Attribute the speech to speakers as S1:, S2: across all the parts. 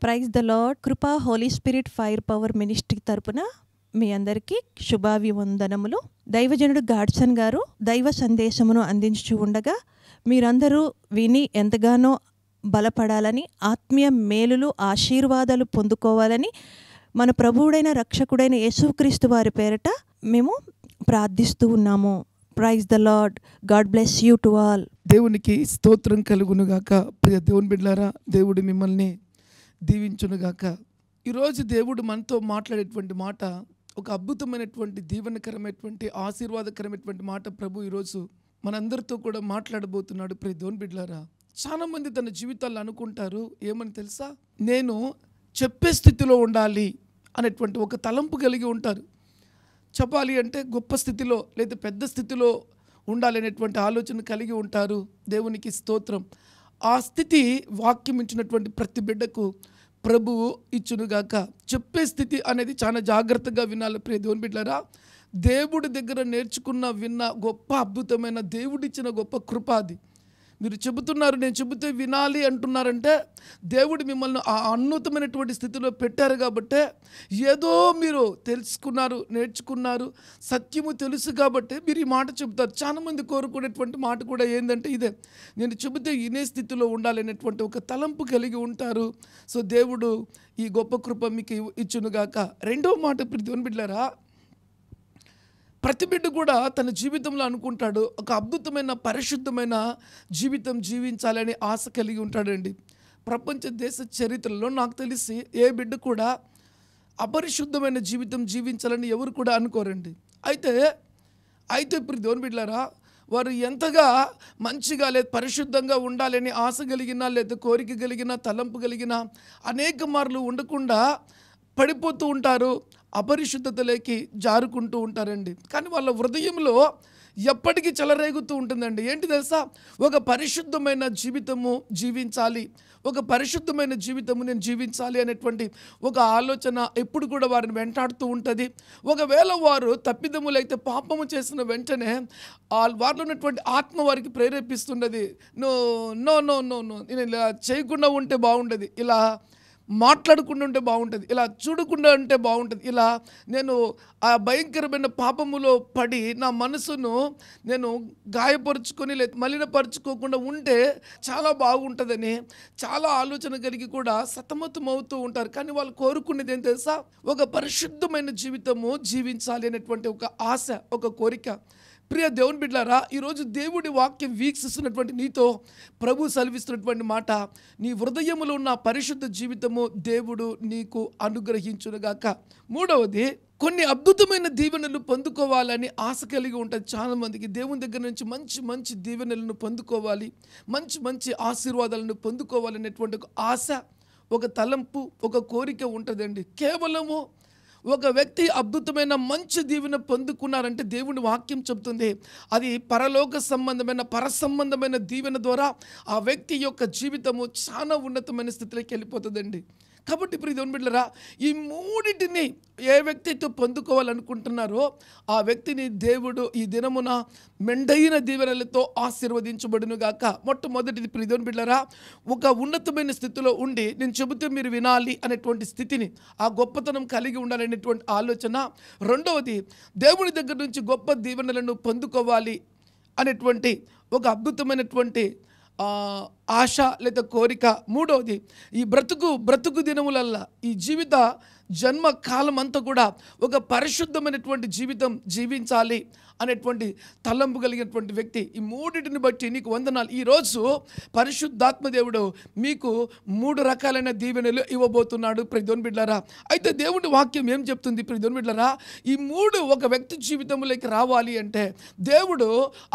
S1: Praise the lord. Kripa holy spirit fire power ministry తరపున మీ అందరికీ శుభాభివందనములు. దైవజనుడు గాడ్సన్ గారు దైవ సందేశమును అందించుచూ ఉండగా మీరందరూ విని ఎంతగానో బలపడాలని, ఆత్మీయ మేలులు ఆశీర్వాదాలు పొందుకోవాలని మన ప్రభువుడైన రక్షకుడైన యేసుక్రీస్తు వారి పేరట మేము ప్రార్థిస్తూ ఉన్నాము. Praise the Lord. God bless you to all.
S2: దేవునికి స్తోత్రం కలుగునుగాక. ప్రియ దేవుని బిడ్డలారా, దేవుడు మిమ్మల్ని దీవించునుగాక. ఈరోజు దేవుడు మనతో మాట్లాడేటువంటి మాట ఒక అద్భుతమైనటువంటి దీవెనకరమైనటువంటి ఆశీర్వాదకరమైనటువంటి మాట ప్రభు ఈరోజు మనందరితో కూడా మాట్లాడబోతున్నాడు. ప్రియ దేవుని బిడ్డలారా, చాలామంది తన జీవితాల్లో అనుకుంటారు ఏమని తెలుసా, నేను చెప్పే స్థితిలో ఉండాలి అనేటువంటి ఒక తలంపు కలిగి ఉంటారు. చెప్పాలి అంటే గొప్ప స్థితిలో లేదా పెద్ద స్థితిలో ఉండాలనేటువంటి ఆలోచన కలిగి ఉంటారు. దేవునికి స్తోత్రం. ఆ స్థితి వాక్యం ఇచ్చినటువంటి ప్రతి బిడ్డకు ప్రభువు ఇచ్చునుగాక. చెప్పే స్థితి అనేది చాలా జాగ్రత్తగా వినాలి. ప్రియ దేవుని బిడ్డలారా, దేవుడి దగ్గర విన్న గొప్ప అద్భుతమైన దేవుడిచ్చిన గొప్ప కృప అది. మీరు చెబుతున్నారు, నేను చెబితే వినాలి అంటున్నారంటే దేవుడు మిమ్మల్ని ఆ ఉన్నతమైనటువంటి స్థితిలో పెట్టారు కాబట్టే, ఏదో మీరు తెలుసుకున్నారు, నేర్చుకున్నారు, సత్యము తెలుసు కాబట్టి మీరు ఈ మాట చెబుతారు. చాలామంది కోరుకునేటువంటి మాట కూడా ఏంటంటే ఇదే, నేను చెబితే వినే స్థితిలో ఉండాలనేటువంటి ఒక తలంపు కలిగి ఉంటారు. సో దేవుడు ఈ గొప్ప కృప మీకు ఇచ్చునుగాక. రెండవ మాట ప్రియ దేవుని బిడ్డలారా, ప్రతి బిడ్డ కూడా తన జీవితంలో అనుకుంటాడు ఒక అద్భుతమైన పరిశుద్ధమైన జీవితం జీవించాలని ఆశ కలిగి ఉంటాడండి. ప్రపంచ దేశ చరిత్రలో నాకు తెలిసి ఏ బిడ్డ కూడా అపరిశుద్ధమైన జీవితం జీవించాలని ఎవరు కూడా అనుకోరండి. అయితే ఇప్పుడు దేవుని బిడ్డలారా, వారు ఎంతగా మంచిగా లేదా పరిశుద్ధంగా ఉండాలని ఆశ కలిగినా లేదా కోరిక కలిగినా తలంపు కలిగినా అనేక మార్లు ఉండకుండా పడిపోతూ ఉంటారు, అపరిశుద్ధతలోకి జారుకుంటూ ఉంటారండి. కానీ వాళ్ళ హృదయంలో ఎప్పటికీ చెలరేగుతూ ఉంటుందండి. ఏంటి తెలుసా, ఒక పరిశుద్ధమైన జీవితము జీవించాలి, ఒక పరిశుద్ధమైన జీవితము నేను జీవించాలి అనేటువంటి ఒక ఆలోచన ఎప్పుడు కూడా వారిని వెంటాడుతూ ఉంటుంది. ఒకవేళ వారు తప్పిదములైతే పాపము చేసిన వెంటనే వారిలో ఉన్నటువంటి ఆత్మ వారికి ప్రేరేపిస్తున్నది, no no no no no నేను ఇలా చేయకుండా ఉంటే బాగుండేది, ఇలా మాట్లాడకుండా ఉంటే బాగుంటుంది, ఇలా చూడకుండా ఉంటే బాగుంటుంది, ఇలా నేను ఆ భయంకరమైన పాపములో పడి నా మనసును నేను గాయపరుచుకొని లేదా మలినపరుచుకోకుండా ఉంటే చాలా బాగుంటుందని చాలా ఆలోచన కలిగి కూడా సతమతం అవుతూ ఉంటారు. కానీ వాళ్ళు కోరుకునేది ఏం తెలుసా, ఒక పరిశుద్ధమైన జీవితము జీవించాలి అనేటువంటి ఒక ఆశ, ఒక కోరిక. ప్రియ దేవుని బిడ్డలారా, ఈరోజు దేవుడి వాక్యం వీక్షిస్తున్నటువంటి నీతో ప్రభు సెలవిస్తున్నటువంటి మాట, నీ హృదయములో ఉన్న పరిశుద్ధ జీవితము దేవుడు నీకు అనుగ్రహించునుగాక. మూడవది, కొన్ని అద్భుతమైన దీవెనలు పొందుకోవాలని ఆశ కలిగి ఉంటుంది చాలామందికి. దేవుని దగ్గర నుంచి మంచి మంచి దీవెనలను పొందుకోవాలి, మంచి మంచి ఆశీర్వాదాలను పొందుకోవాలనేటువంటి ఒక ఆశ, ఒక తలంపు, ఒక కోరిక ఉంటుందండి. కేవలము ఒక వ్యక్తి అద్భుతమైన మంచి దీవెన పొందుకున్నారంటే దేవుని వాక్యం చెబుతుంది అది పరలోక సంబంధమైన పరసంబంధమైన దీవెన ద్వారా ఆ వ్యక్తి యొక్క జీవితము చాలా ఉన్నతమైన స్థితిలోకి వెళ్ళిపోతుందండి. కాబట్టి ప్రియ దేవుని బిడ్డలారా, ఈ మూడింటిని ఏ వ్యక్తి అయితే పొందుకోవాలనుకుంటున్నారో ఆ వ్యక్తిని దేవుడు ఈ దినమున మెండైన దీవెనలతో ఆశీర్వదించబడునుగాక. మొట్టమొదటిది ప్రియ దేవుని బిడ్డలారా, ఒక ఉన్నతమైన స్థితిలో ఉండి నేను చెబితే మీరు వినాలి అనేటువంటి స్థితిని, ఆ గొప్పతనం కలిగి ఉండాలనేటువంటి ఆలోచన. రెండవది, దేవుని దగ్గర నుంచి గొప్ప దీవెనలను పొందుకోవాలి అనేటువంటి ఒక అద్భుతమైనటువంటి ఆశ లేదా కోరిక. మూడవది, ఈ బ్రతుకు దినములల్లా ఈ జీవిత జన్మ కాలం అంతా కూడా ఒక పరిశుద్ధమైనటువంటి జీవితం జీవించాలి అనేటువంటి తలంపు కలిగినటువంటి వ్యక్తి. ఈ మూడింటిని బట్టి నీకు వందనాలు. ఈరోజు పరిశుద్ధాత్మ దేవుడు మీకు 3 రకాలైన దీవెనలు ఇవ్వబోతున్నాడు ప్రియ దేవుని బిడ్డలారా. అయితే దేవుడి వాక్యం ఏం చెప్తుంది ప్రియ దేవుని బిడ్డలారా, ఈ 3 ఒక వ్యక్తి జీవితంలోకి రావాలి అంటే దేవుడు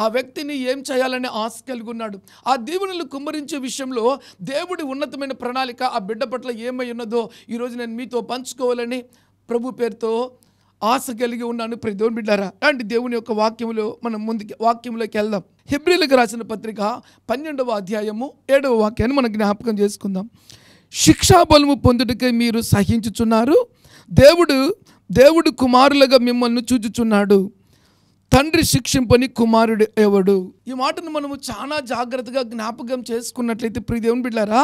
S2: ఆ వ్యక్తిని ఏం చేయాలని ఆశ కలిగి ఉన్నాడు. ఆ దీవెనలు కుమ్మరించే విషయంలో దేవుడి ఉన్నతమైన ప్రణాళిక ఆ బిడ్డ పట్ల ఏమై ఉన్నదో ఈరోజు నేను మీతో పంచుకోవాలని ప్రభు పేరుతో ఆశ కలిగి ఉన్నాను ప్రియ దేవుని బిడ్డలారా. అంటే దేవుని యొక్క వాక్యములో మనం వాక్యంలోకి వెళ్దాం. హెబ్రీయులకు రాసిన పత్రిక 12వ అధ్యాయము 7వ వాక్యాన్ని మనం జ్ఞాపకం చేసుకుందాం. శిక్షాబలము పొందుటకై మీరు సహించుచున్నారు, దేవుడు కుమారులుగా మిమ్మల్ని చూచుచున్నాడు, తండ్రి శిక్షింపని కుమారుడు ఎవడు. ఈ మాటను మనము చాలా జాగ్రత్తగా జ్ఞాపకం చేసుకున్నట్లయితే ప్రియ దేవుని బిడ్డలారా,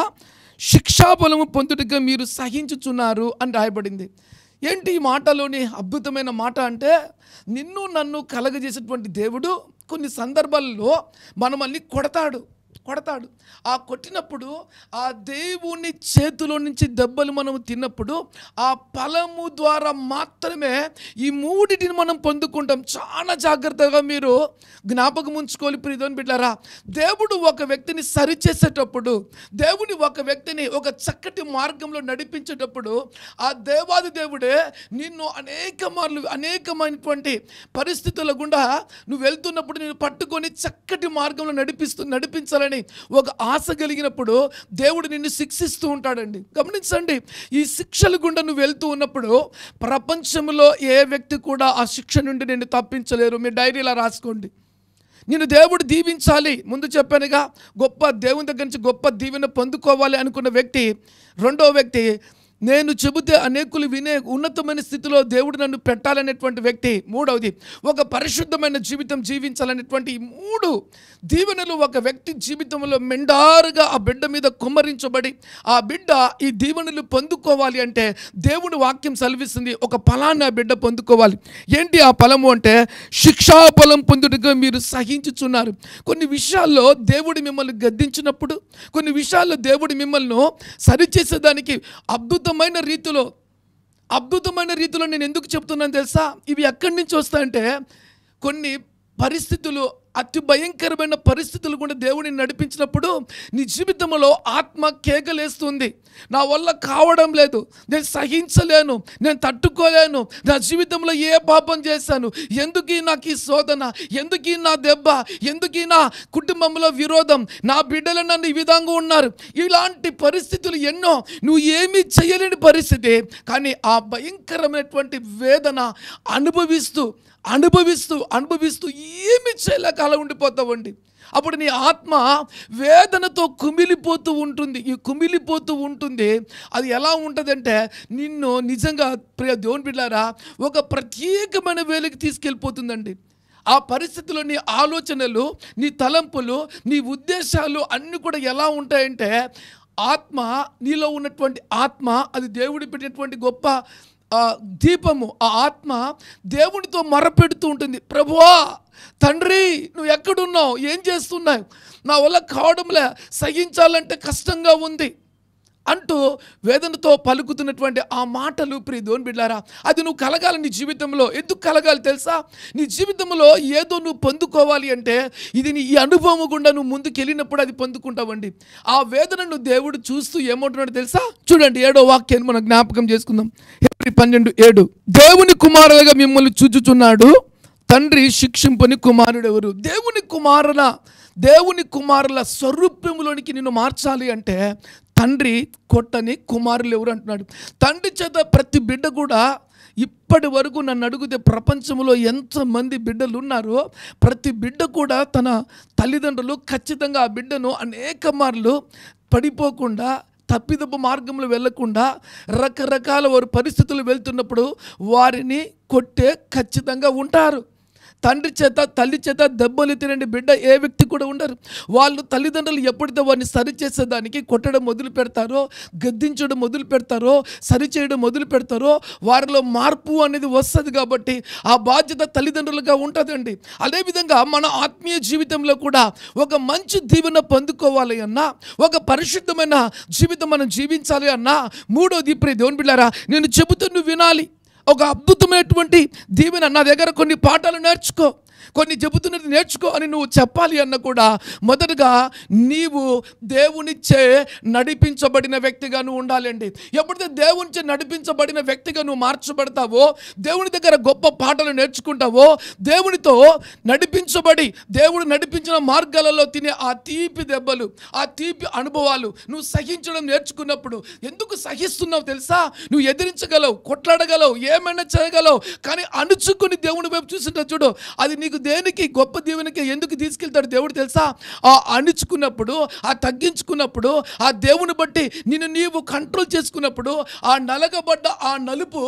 S2: శిక్షాఫలము పొందుటగా మీరు సహించుచున్నారు అని రాయబడింది. ఏంటి ఈ మాటలోని అద్భుతమైన మాట అంటే, నిన్ను నన్ను కలగజేసేటువంటి దేవుడు కొన్ని సందర్భాల్లో మనల్ని కొడతాడు. ఆ కొట్టినప్పుడు ఆ దేవుని చేతిలో నుంచి దెబ్బలు మనం తిన్నప్పుడు ఆ ఫలము ద్వారా మాత్రమే ఈ మూడిటిని మనం పొందుకుంటాం. చాలా జాగ్రత్తగా మీరు జ్ఞాపకం ఉంచుకోవాలి ప్రియదేవుని బిడ్డలారా. దేవుడు ఒక వ్యక్తిని సరిచేసేటప్పుడు, దేవుని ఒక వ్యక్తిని ఒక చక్కటి మార్గంలో నడిపించేటప్పుడు ఆ దేవాది దేవుడే నిన్ను అనేకమైనటువంటి పరిస్థితుల గుండా నువ్వు వెళ్తున్నప్పుడు నేను పట్టుకొని చక్కటి మార్గంలో నడిపించాలని ఒక ఆశ కలిగినప్పుడు దేవుడు నిన్ను శిక్షిస్తూ ఉంటాడండి. గమనించండి, ఈ శిక్షల గుండా నువ్వు వెళ్తూ ఉన్నప్పుడు ప్రపంచంలో ఏ వ్యక్తి కూడా ఆ శిక్ష నుండి నిన్ను తప్పించలేరు. మీ డైరీలా రాసుకోండి. నేను దేవుడు దీవించాలి, ముందు చెప్పానుగా, దేవుని దగ్గర నుంచి గొప్ప దీవెన పొందుకోవాలి అనుకున్న వ్యక్తి, రెండో వ్యక్తి నేను చెబితే అనేకులు వినే ఉన్నతమైన స్థితిలో దేవుడు నన్ను పెట్టాలనేటువంటి వ్యక్తి, మూడవది ఒక పరిశుద్ధమైన జీవితం జీవించాలనేటువంటి ఈ మూడు దీవెనలు ఒక వ్యక్తి జీవితంలో మెండారుగా ఆ బిడ్డ మీద కుమ్మరించబడి ఆ బిడ్డ ఈ దీవెనలు పొందుకోవాలి అంటే దేవుని వాక్యం సెలవిస్తుంది, ఒక ఫలాన్ని ఆ బిడ్డ పొందుకోవాలి. ఏంటి ఆ ఫలము అంటే, శిక్షాఫలం పొందుటగా మీరు సహించుచున్నారు. కొన్ని విషయాల్లో దేవుడు మిమ్మల్ని గద్దించినప్పుడు, కొన్ని విషయాల్లో దేవుడు మిమ్మల్ని సరిచేసేదానికి అద్భుతమైన రీతిలో నేను ఎందుకు చెప్తున్నాను తెలుసా? ఇవి ఎక్కడి నుంచి వస్తాయంటే, కొన్ని పరిస్థితులు, అతి భయంకరమైన పరిస్థితులు కూడా దేవుడిని నడిపించినప్పుడు నీ జీవితంలో ఆత్మ కేకలేస్తుంది, నా వల్ల కావడం లేదు, నేను సహించలేను, నేను తట్టుకోలేను, నా జీవితంలో ఏ పాపం చేశాను, ఎందుకు నాకు ఈ శోధన, ఎందుకు నా దెబ్బ, ఎందుకు నా కుటుంబంలో విరోధం, నా బిడ్డలు నన్ను ఈ విధంగా ఉన్నారు. ఇలాంటి పరిస్థితులు ఎన్నో, నువ్వు ఏమీ చేయలేని పరిస్థితి. కానీ ఆ భయంకరమైనటువంటి వేదన అనుభవిస్తూ ఏమి చేయలేక అలా ఉండిపోతావండి. అప్పుడు నీ ఆత్మ వేదనతో కుమిలిపోతూ ఉంటుంది. అది ఎలా ఉంటుందంటే, నిన్ను నిజంగా ప్రియ దేవుని బిడ్డలారా ఒక ప్రత్యేకమైన వేలకి తీసుకెళ్ళిపోతుందండి. ఆ పరిస్థితిలో నీ ఆలోచనలు, నీ తలంపులు, నీ ఉద్దేశాలు అన్నీ కూడా ఎలా ఉంటాయంటే, ఆత్మ, నీలో ఉన్నటువంటి ఆత్మ, అది దేవుడి పెట్టినటువంటి గొప్ప దీపము. ఆ ఆత్మ దేవునితో మొరపెడుతూ ఉంటుంది, ప్రభువా, తండ్రి, నువ్వు ఎక్కడున్నావు, ఏం చేస్తున్నావు, నా వల్ల కావడంలే, సహించాలంటే కష్టంగా ఉంది అంటూ వేదనతో పలుకుతున్నటువంటి ఆ మాటలు ప్రియ దేవుని బిడ్డలారా, అది నువ్వు కలగాలి నీ జీవితంలో. ఎందుకు కలగాలి తెలుసా? నీ జీవితంలో ఏదో నువ్వు పొందుకోవాలి అంటే ఇది నీ ఈ అనుభవం గుండా నువ్వు ముందుకు వెళ్ళినప్పుడు అది పొందుకుంటావండి. ఆ వేదనను దేవుడు చూస్తూ ఏమంటున్నాడు తెలుసా? చూడండి, 7వ వాక్యాన్ని మనం జ్ఞాపకం చేసుకుందాం. హెబ్రీ 12:7, దేవుని కుమారులుగా మిమ్మల్ని చూచుచున్నాడు, తండ్రి శిక్షింపని కుమారుడు ఎవరు? దేవుని కుమారుల స్వరూపంలోనికి నిన్ను మార్చాలి అంటే తండ్రి కొట్టని కుమారులు ఎవరు అంటున్నాడు. తండ్రి చేత ప్రతి బిడ్డ కూడా, ఇప్పటి వరకు నన్ను అడిగితే ప్రపంచంలో ఎంతమంది బిడ్డలు ఉన్నారో ప్రతి బిడ్డ కూడా తన తల్లిదండ్రులు ఖచ్చితంగా ఆ బిడ్డను అనేక మార్లు పడిపోకుండా, తప్పిదప్పు మార్గంలో వెళ్లకుండా, రకరకాల వారి పరిస్థితులు వెళ్తున్నప్పుడు వారిని కొట్టే ఖచ్చితంగా ఉంటారు. తండ్రి చేత, తల్లి చేత దెబ్బలు తినండి బిడ్డ ఏ వ్యక్తి కూడా ఉండరు. వాళ్ళు తల్లిదండ్రులు ఎప్పుడైతే వారిని సరిచేసేదానికి కొట్టడం మొదలు పెడతారో, గద్దించడం మొదలు పెడతారో, సరిచేయడం మొదలు పెడతారో వారిలో మార్పు అనేది వస్తుంది. కాబట్టి ఆ బాధ్యత తల్లిదండ్రులుగా ఉంటుందండి. అదేవిధంగా మన ఆత్మీయ జీవితంలో కూడా ఒక మంచి దీవెన పొందుకోవాలి అన్నా, ఒక పరిశుద్ధమైన జీవితం మనం జీవించాలి అన్నా, మూడోది ప్రియ దేవుని బిడ్డలారా, నేను చెబుతూ నువ్వు వినాలి. ఒక అద్భుతమైనటువంటి దీవెన, నా దగ్గర కొన్ని పాఠాలు నేర్చుకో, కొన్ని చెబుతున్నది నేర్చుకో అని నువ్వు చెప్పాలి అన్న కూడా మొదటగా నీవు దేవునిచ్చే నడిపించబడిన వ్యక్తిగా నువ్వు ఉండాలండి. ఎప్పుడైతే దేవునిచే నడిపించబడిన వ్యక్తిగా నువ్వు మార్చబడతావో, దేవుని దగ్గర గొప్ప పాటలు నేర్చుకుంటావో, దేవునితో నడిపించబడి దేవుడు నడిపించిన మార్గాలలో తినే ఆ తీపి దెబ్బలు, ఆ తీపి అనుభవాలు నువ్వు సహించడం నేర్చుకున్నప్పుడు, ఎందుకు సహిస్తున్నావు తెలుసా? నువ్వు ఎదిరించగలవు, కొట్లాడగలవు, ఏమైనా చేయగలవు. కానీ అణుచుకుని దేవుని వైపు చూసింటా చూడు, అది నీకు దేనికి గొప్ప దీవెనకి ఎందుకు తీసుకెళ్తాడు దేవుడు తెలుసా? ఆ అణుచుకున్నప్పుడు, ఆ తగ్గించుకున్నప్పుడు, ఆ దేవుని బట్టి నిన్ను నీవు కంట్రోల్ చేసుకున్నప్పుడు, ఆ నలగబడ్డ ఆ నలుపు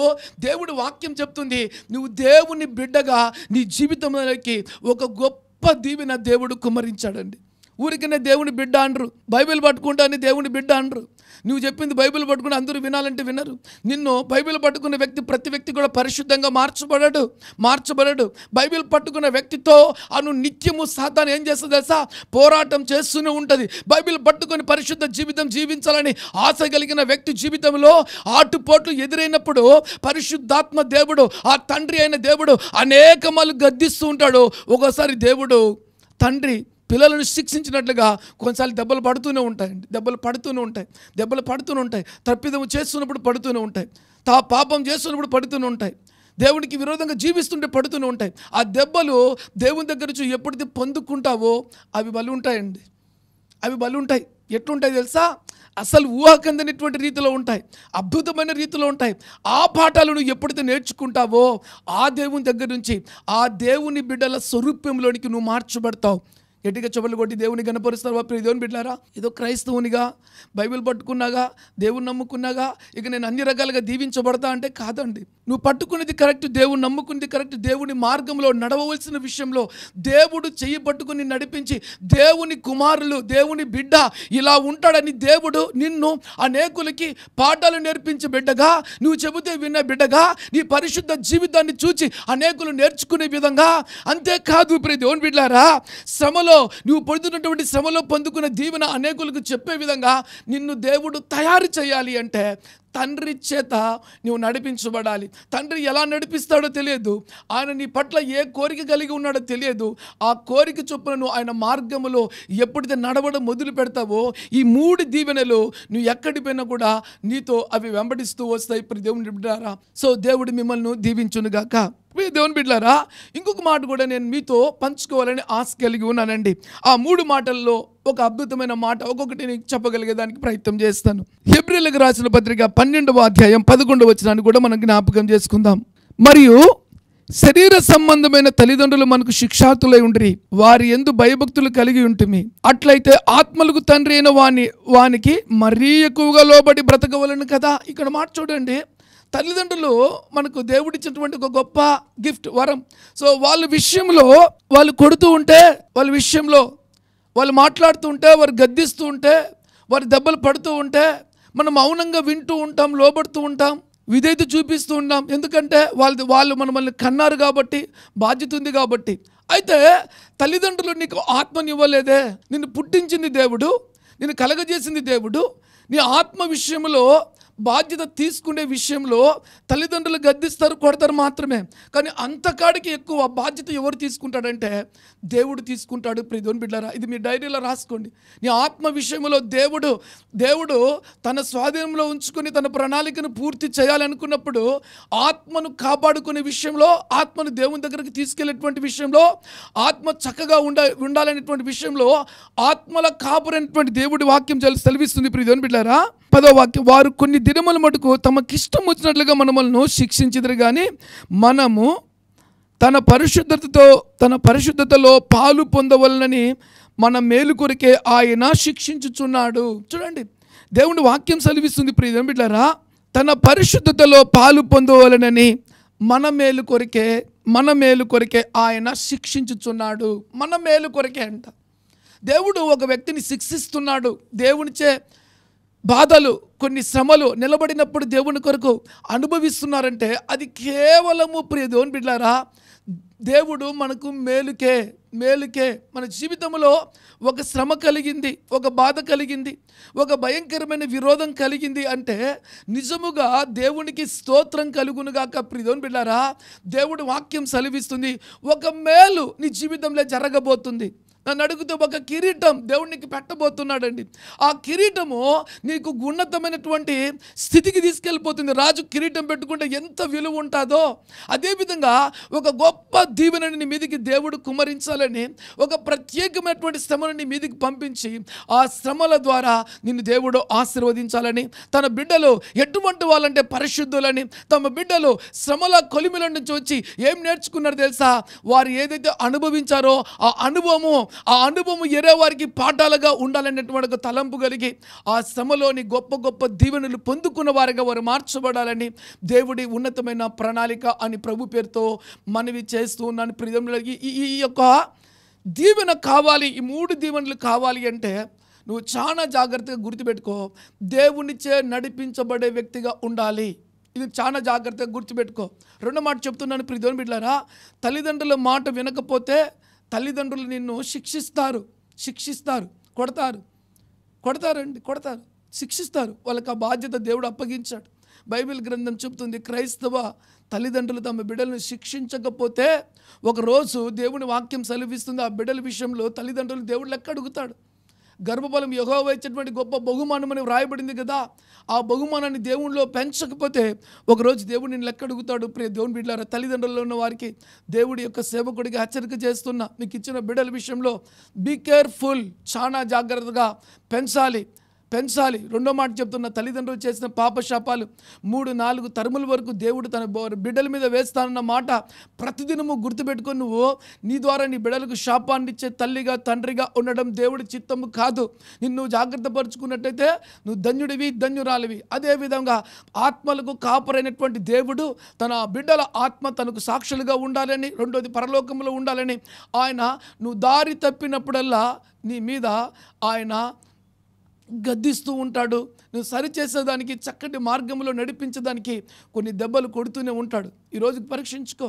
S2: దేవుడు వాక్యం చెప్తుంది, నువ్వు దేవుని బిడ్డగా నీ జీవితంలోకి ఒక గొప్ప దీవెన దేవుడు కుమ్మరించాడండి. ఊరికనే దేవుని బిడ్డ అనరు, బైబిల్ పట్టుకుంటా అని దేవుని బిడ్డ అనరు. నువ్వు చెప్పింది బైబిల్ పట్టుకుని అందరూ వినాలంటే వినరు. నిన్ను బైబిల్ పట్టుకున్న వ్యక్తి, ప్రతి వ్యక్తి కూడా పరిశుద్ధంగా మార్చబడడు. బైబిల్ పట్టుకున్న వ్యక్తితో అను నిత్యము సాతాను ఏం చేస్తుంది తెలుసా? పోరాటం చేస్తూనే ఉంటుంది. బైబిల్ పట్టుకొని పరిశుద్ధ జీవితం జీవించాలని ఆశ కలిగిన వ్యక్తి జీవితంలో ఆటుపోట్లు ఎదురైనప్పుడు పరిశుద్ధాత్మ దేవుడు, ఆ తండ్రి అయిన దేవుడు అనేక మార్లు గద్దిస్తూ ఉంటాడు. ఒక్కోసారి దేవుడు తండ్రి పిల్లలను శిక్షించినట్లుగా కొన్నిసార్లు దెబ్బలు పడుతూనే ఉంటాయి. తప్పిదము చేస్తున్నప్పుడు పడుతూనే ఉంటాయి. పాపం చేస్తున్నప్పుడు పడుతూనే ఉంటాయి. దేవునికి విరోధంగా జీవిస్తుంటే పడుతూనే ఉంటాయి. ఆ దెబ్బలు దేవుని దగ్గర నుంచి ఎప్పుడైతే పొందుకుంటావో అవి బలి ఉంటాయి. ఎట్లుంటాయి తెలుసా? అసలు ఊహకందనటువంటి రీతిలో ఉంటాయి, అద్భుతమైన రీతిలో ఉంటాయి. ఆ పాఠాలను ఎప్పుడైతే నేర్చుకుంటావో ఆ దేవుని దగ్గర నుంచి ఆ దేవుని బిడ్డల స్వరూపంలోనికి నువ్వు మార్చబడతావు. గట్టిగా చెవులు కొట్టి దేవుని కనపరుస్తారు. దేవుని బిడ్డలారా, ఏదో క్రైస్తవునిగా బైబిల్ పట్టుకున్నాగా, దేవుని నమ్ముకున్నాగా ఇక నేను అన్ని రకాలుగా దీవించబడతా అంటే కాదండి. నువ్వు పట్టుకునేది కరెక్ట్, దేవుని నమ్ముకునేది కరెక్ట్. దేవుని మార్గంలో నడవవలసిన విషయంలో దేవుడు చెయ్యి పట్టుకుని నడిపించి దేవుని కుమారులు, దేవుని బిడ్డ ఇలా ఉంటాడని దేవుడు నిన్ను అనేకులకి పాఠాలు నేర్పించే బిడ్డగా, నువ్వు చెబితే విన్న బిడ్డగా, నీ పరిశుద్ధ జీవితాన్ని చూచి అనేకులు నేర్చుకునే విధంగా. అంతేకాదు దేవుని బిడ్డలారా, శ్రమలో నువ్వు పడుతున్నటువంటి శ్రమలో పొందుకున్న దీవెన అనేకులకు చెప్పే విధంగా నిన్ను దేవుడు తయారు చేయాలి అంటే తండ్రి చేత నువ్వు నడిపించబడాలి. తండ్రి ఎలా నడిపిస్తాడో తెలియదు, ఆయన నీ పట్ల ఏ కోరిక కలిగి ఉన్నాడో తెలియదు. ఆ కోరిక చొప్పున నువ్వు ఆయన మార్గములో ఎప్పుడైతే నడవడం మొదలు పెడతావో ఈ 3 దీవెనలు నువ్వు ఎక్కడికి పోయినా కూడా నీతో అవి వెంబడిస్తూ వస్తాయి. దేవుని బిడ్డలారా, సో దేవుడు మిమ్మల్ని దీవించునుగాక. దేవుని బిడ్డలారా, ఇంకొక మాట కూడా నేను మీతో పంచుకోవాలని ఆశ కలిగి ఉన్నానండి. ఆ 3 మాటల్లో ఒక అద్భుతమైన మాట ఒక్కొక్కటి నీకు చెప్పగలిగేదానికి ప్రయత్నం చేస్తాను. హెబ్రీయులకు రాసిన పత్రిక 12వ అధ్యాయం 11వ వచనాన్ని కూడా మనం జ్ఞాపకం చేసుకుందాం. మరియు శరీర సంబంధమైన తల్లిదండ్రులు మనకు శిక్షార్థులై ఉండిరి, వారి యందు భయభక్తులు కలిగి ఉంటుమి. అట్లయితే ఆత్మలకు తండ్రి అయిన వానికి మరీ ఎక్కువగా లోబడి బ్రతకవలను కదా. ఇక్కడ మాట చూడండి, తల్లిదండ్రులు మనకు దేవుడిచ్చినటువంటి ఒక గొప్ప గిఫ్ట్, వరం. సో వాళ్ళ విషయంలో వాళ్ళు కొడుతూ ఉంటే, వాళ్ళ విషయంలో వాళ్ళు మాట్లాడుతూ ఉంటే, వారు గద్దిస్తూ ఉంటే, వారి దెబ్బలు పడుతూ ఉంటే మనం మౌనంగా వింటూ ఉంటాం, లోబడుతూ ఉంటాం, విధేయత చూపిస్తూ ఉంటాం. ఎందుకంటే వాళ్ళు మనల్ని కన్నారు కాబట్టి, బాధ్యత ఉంది కాబట్టి. అయితే తల్లిదండ్రులు నీకు ఆత్మనివ్వలేదే, నిన్ను పుట్టించింది దేవుడు, నిన్ను కలగజేసింది దేవుడు. నీ ఆత్మ విషయంలో బాధ్యత తీసుకునే విషయంలో తల్లిదండ్రులు గద్దిస్తారు, కొడతారు మాత్రమే. కానీ అంతకాడికి ఎక్కువ బాధ్యత ఎవరు తీసుకుంటాడంటే దేవుడు తీసుకుంటాడు. దేవుని బిడ్డలారా, ఇది మీ డైరీలో రాసుకోండి. నీ ఆత్మ విషయంలో దేవుడు తన స్వాధీనంలో ఉంచుకొని తన ప్రణాళికను పూర్తి చేయాలనుకున్నప్పుడు ఆత్మను కాపాడుకునే విషయంలో, ఆత్మను దేవుని దగ్గరికి తీసుకెళ్లేటువంటి విషయంలో, ఆత్మ చక్కగా ఉండాలనేటువంటి విషయంలో ఆత్మల కాపురైనటువంటి దేవుడి వాక్యం సెలవిస్తుంది. దేవుని బిడ్డలారా, 10వ వాక్యం, వారు కొన్ని దినముల మటుకు తమకిష్టం వచ్చినట్లుగా మనల్ని శిక్షించిదరు, కానీ మనము తన పరిశుద్ధతలో పాలు పొందవలనని మన మేలు కొరికే ఆయన శిక్షించుచున్నాడు. చూడండి, దేవుని వాక్యం సెలవిస్తుంది ప్రియమైన బిడ్డలారా, తన పరిశుద్ధతలో పాలు పొందవలనని మన మేలు కొరికే ఆయన శిక్షించుచున్నాడు. మన మేలు కొరికే అంట. దేవుడు ఒక వ్యక్తిని శిక్షిస్తున్నాడు. దేవునిచే బాధలు, కొన్ని శ్రమలు నిలబడినప్పుడు దేవుని కొరకు అనుభవిస్తున్నారంటే అది కేవలము దేవుని బిడ్డలారా దేవుడు మనకు మేలుకే. మన జీవితంలో ఒక శ్రమ కలిగింది, ఒక బాధ కలిగింది, ఒక భయంకరమైన విరోధం కలిగింది అంటే నిజముగా దేవునికి స్తోత్రం కలుగునుగాక. దేవుని బిడ్డలారా, దేవుడు వాక్యం సెలవిస్తుంది, ఒక మేలు నీ జీవితంలో జరగబోతుంది. నన్ను అడుగుతూ ఒక కిరీటం దేవునికి పెట్టబోతున్నాడండి. ఆ కిరీటము నీకు ఉన్నతమైనటువంటి స్థితికి తీసుకెళ్ళిపోతుంది. రాజు కిరీటం పెట్టుకుంటే ఎంత విలువ ఉంటుందో అదేవిధంగా ఒక గొప్ప దీవెనని నీ మీదికి దేవుడు కుమరించాలని, ఒక ప్రత్యేకమైనటువంటి శ్రమను నీ మీదికి పంపించి ఆ శ్రమల ద్వారా నిన్ను దేవుడు ఆశీర్వదించాలని, తన బిడ్డలు ఎటువంటి వాళ్ళంటే పరిశుద్ధులని, తమ బిడ్డలు శ్రమల కొలిమిల నుంచి వచ్చి ఏం నేర్చుకున్నారు తెలుసా? వారు ఏదైతే అనుభవించారో ఆ అనుభవం ఎరే వారికి పాఠాలుగా ఉండాలనేటువంటి ఒక తలంపు కలిగి ఆ శ్రమలోని గొప్ప గొప్ప దీవెనలు పొందుకున్న వారిగా వారు మార్చబడాలని దేవుడి ఉన్నతమైన ప్రణాళిక అని ప్రభు పేరుతో మనవి చేస్తూ ఉన్నాను. ప్రియములకి ఈ యొక్క దీవెన కావాలి, ఈ 3 దీవెనలు కావాలి అంటే నువ్వు చాలా జాగ్రత్తగా గుర్తుపెట్టుకో, దేవునిచే నడిపించబడే వ్యక్తిగా ఉండాలి. ఇది చాలా జాగ్రత్తగా గుర్తుపెట్టుకో. రెండో మాట చెప్తున్నాను ప్రియ దేవుని బిడ్డలారా, తల్లిదండ్రుల మాట వినకపోతే తల్లిదండ్రులు నిన్ను శిక్షిస్తారు, కొడతారు, శిక్షిస్తారు. వాళ్ళకి ఆ బాధ్యత దేవుడు అప్పగించాడు. బైబిల్ గ్రంథం చెప్తుంది, క్రైస్తవ తల్లిదండ్రులు తమ బిడ్డలను శిక్షించకపోతే ఒకరోజు దేవుని వాక్యం సెలవిస్తుంది, ఆ బిడ్డల విషయంలో తల్లిదండ్రులు దేవుడు లెక్క అడుగుతాడు. గర్భఫలం యెహోవా ఇచ్చేటువంటి గొప్ప బహుమానం అని వ్రాయబడింది కదా, ఆ బహుమానాన్ని దేవునిలో పెంచకపోతే ఒకరోజు దేవుడు నేను లెక్క అడుగుతాడు. ప్రియ దేవుని బిడ్డలారా, తల్లిదండ్రుల్లో ఉన్న వారికి దేవుడి యొక్క సేవకుడికి హెచ్చరిక చేస్తున్నా, మీకు ఇచ్చిన బిడ్డల విషయంలో బీ కేర్ఫుల్, చాలా జాగ్రత్తగా పెంచాలి. రెండో మాట చెప్తున్న, తల్లిదండ్రులు చేసిన పాపశాపాలు 3-4 తరముల వరకు దేవుడు తన బిడ్డల మీద వేస్తానన్న మాట ప్రతిదినము గుర్తుపెట్టుకొని నువ్వు నీ ద్వారా నీ బిడ్డలకు శాపాన్ని ఇచ్చే తల్లిగా తండ్రిగా ఉండడం దేవుడి చిత్తము కాదు. నిన్ను జాగ్రత్త పరుచుకున్నట్టయితే నువ్వు ధన్యుడివి, ధన్యురాలివి. అదేవిధంగా ఆత్మలకు కాపరైనటువంటి దేవుడు తన బిడ్డల ఆత్మ తనకు సాక్షులుగా ఉండాలని, రెండోది పరలోకంలో ఉండాలని ఆయన నువ్వు దారి తప్పినప్పుడల్లా నీ మీద ఆయన గద్దిస్తూ ఉంటాడు. నువ్వు సరిచేసేదానికి, చక్కటి మార్గంలో నడిపించడానికి కొన్ని దెబ్బలు కొడుతూనే ఉంటాడు. ఈరోజు పరీక్షించుకో.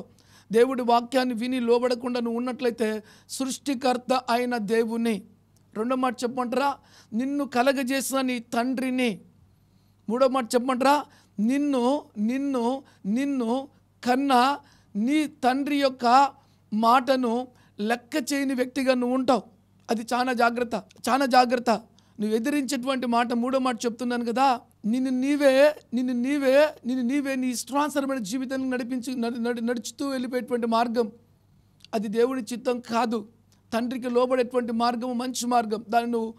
S2: దేవుడి వాక్యాన్ని విని లోబడకుండా నువ్వు ఉన్నట్లయితే సృష్టికర్త అయిన దేవుని, రెండో మాట చెప్పమంటారా, నిన్ను కలగజేసిన నీ తండ్రిని, మూడో మాట చెప్పమంటారా, నిన్ను కన్నా నీ తండ్రి యొక్క మాటను లెక్క చేయని వ్యక్తిగా నువ్వు ఉంటావు. అది చాలా జాగ్రత్త. నువ్వు ఎదిరించేటువంటి మాట, మూడో మాట చెప్తున్నాను కదా, నిన్ను నీవే నీ ఇష్టానుసారమైన జీవితాన్ని నడుచుతూ వెళ్ళిపోయేటువంటి మార్గం అది దేవుని చిత్తం కాదు. తండ్రికి లోబడేటువంటి మార్గము మంచి మార్గం. దాన్ని నువ్వు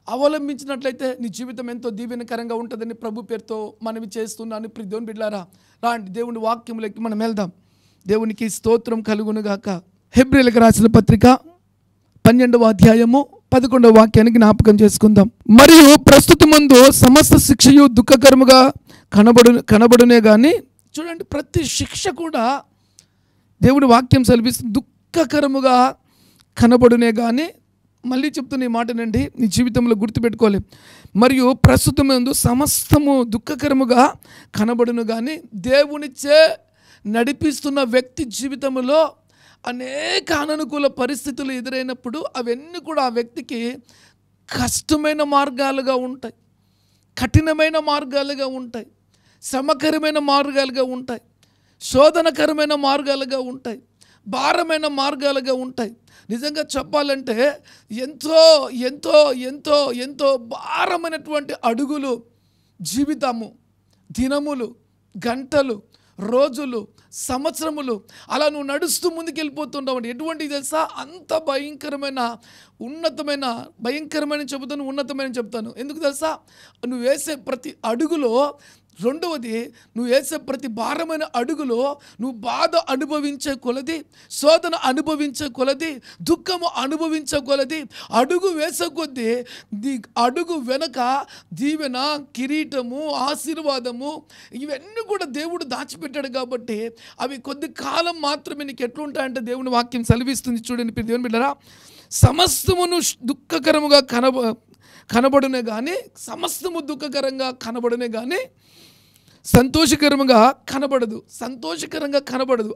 S2: అవలంబించినట్లయితే నీ జీవితం ఎంతో దీవెనకరంగా ఉంటుందని ప్రభు పేరుతో మనవి చేస్తున్నాను. ప్రియ దేవుని బిడ్డలారా, రాండి దేవుని వాక్యములకి మనం వెళ్దాం. దేవునికి స్తోత్రం కలుగునుగాక. హెబ్రీయులకు రాసిన పత్రిక 12వ అధ్యాయము 11వ వాక్యాన్ని జ్ఞాపకం చేసుకుందాం. మరియు ప్రస్తుత ముందు సమస్త శిక్షయు దుఃఖకరముగా కనబడునే కానీ, చూడండి, ప్రతి శిక్ష కూడా దేవుడి వాక్యం సెలవిస్తుంది దుఃఖకరముగా కనబడునే కానీ, మళ్ళీ చెప్తున్న ఈ మాటనండి నీ జీవితంలో గుర్తుపెట్టుకోవాలి. మరియు ప్రస్తుతం ముందు సమస్తము దుఃఖకరముగా కనబడును కానీ, దేవునిచే నడిపిస్తున్న వ్యక్తి జీవితంలో అనేక అననుకూల పరిస్థితులు ఎదురైనప్పుడు అవన్నీ కూడా ఆ వ్యక్తికి కష్టమైన మార్గాలుగా ఉంటాయి, కఠినమైన మార్గాలుగా ఉంటాయి, శ్రమకరమైన మార్గాలుగా ఉంటాయి, శోధనకరమైన మార్గాలుగా ఉంటాయి, భారమైన మార్గాలుగా ఉంటాయి. నిజంగా చెప్పాలంటే ఎంతో ఎంతో ఎంతో ఎంతో భారమైనటువంటి అడుగులు, జీవితము, దినములు, గంటలు, రోజులు, సంవత్సరములు అలా నువ్వు నడుస్తూ ముందుకెళ్ళిపోతుంటావు. ఎటువంటిది తెలుసా, అంత భయంకరమైన చెప్తాను. ఎందుకు తెలుసా, నువ్వు వేసే ప్రతి అడుగులో, రెండవది నువ్వు వేసే ప్రతి భారమైన అడుగులో నువ్వు బాధ అనుభవించే కొలది, శోధన అనుభవించే కొలది, దుఃఖము అనుభవించే కొలది, అడుగు వేసే కొద్దీ నీ అడుగు వెనక దీవెన, కిరీటము, ఆశీర్వాదము ఇవన్నీ కూడా దేవుడు దాచిపెట్టాడు. కాబట్టి అవి కొద్ది కాలం మాత్రమే నీకు ఎట్లుంటాయంటే దేవుని వాక్యం సెలవిస్తుంది. చూడండి దేవుని బిడ్డలారా, సమస్తమును దుఃఖకరముగా కనబడునే కానీ, సమస్తము దుఃఖకరంగా కనబడునే కానీ సంతోషకరంగా కనబడదు.